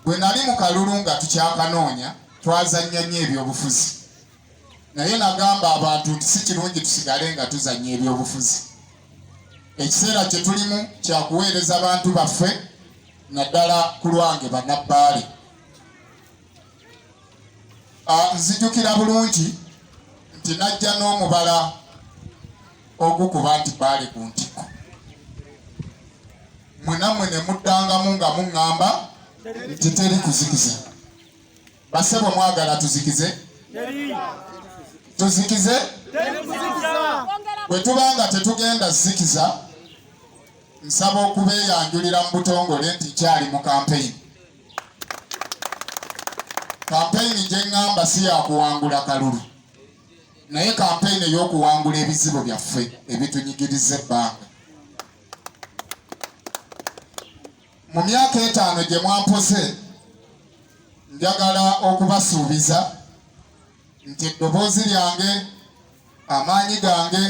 bwe nali mu kalulu nga tukyakanoonya twazannya nnyo ebyobufuzi, naye nagamba abantu nti si kirungi tusigale nga tuzannya ebyobufuzi. Ekiseera kye tulimu kya kuweereza bantu baffe, naddala ku lwange bannabbaale. Nzijukira bulungi nti najja n'omubala ogukuba nti Bbaale ku ntikko. Mwenammwe ne muddangamu nga muŋŋamba nti teri kuzikiza. Bassebo mwagala tuzikize? Tuzikize? Bwe tuba nga tetugenda zikiza, nsaba okubeeyanjulira mu butongole nti kyali mu kampeyini. Kampeyini gye ŋŋamba si yakuwangula kalulu, naye kampeyini ey'okuwangula ebizibu byaffe ebitunyigiriza ebbanga. Mu myaka 5 gye mwampoze, njagala okubasuubiza nti eddoboozi lyange, amaanyi gange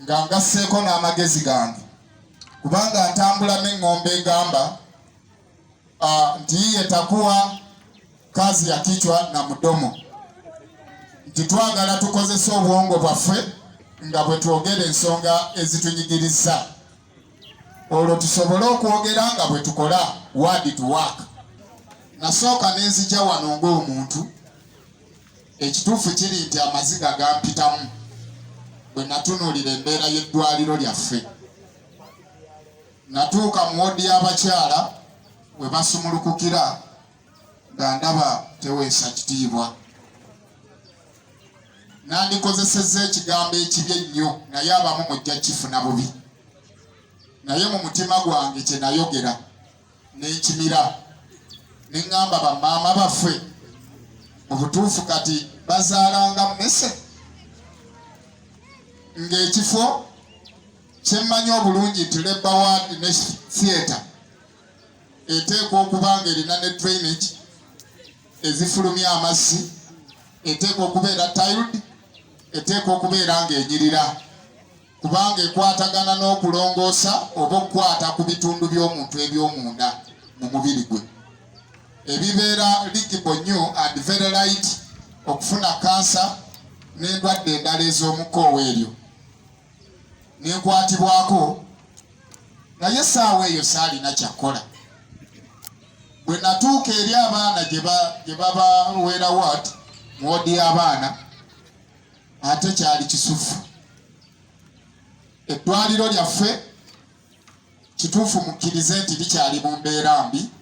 nga ngasseeko n'amagezi gange, kubanga ntambula n'eŋŋombe egamba nti yiye takuwa kazi ya kichwa na mudomo, nti twagala tukozesa obwongo bwaffe nga bwe twogera ensonga ezitunyigiriza, olwo tusobole okwogera nga bwe tukola word to work. Nasooka nenzija wano ng'omuntu, ekituufu kiri nti amaziga gampitamu bwe natunuulira embeera y'eddwaliro lyaffe. Natuuka mu wodi y'abakyala bwe basumulukukira nga ndaba teweesa kitiibwa. Nandikozesezza ekigambo ekibi ennyo, naye abamu mujja kifuna bubi. Naye mu mutima gwange kye nayogera n'enkimira, ne ŋŋamba bamaama baffe mu butuufu kati bazaalanga mmese, ng'ekifo kye mmanyi obulungi nti Labour Ward ne Theatre eteekwa okuba ng'erina ne drainage ezifulumya amazzi, eteekwa okubeera tiled, eteekwa okubeera ng'enyirira, kubanga ekwatagana n'okulongoosa oba okukwata ku bitundu by'omuntu eby'omunda mu mubiri gwe, ebibeera leakable nnyo and very light okufuna kansa n'endwadde endala ez'omukoowa eryo. Nenkwatibwako, naye essaawa eyo saalina kyakkola. Bwe natuuka eri abaana gye babaweera ward mu wodi y'abaana, ate kyali kisufu. Eddwaliro lyaffe kituufu mukkirize nti likyali mu mbeera mbi,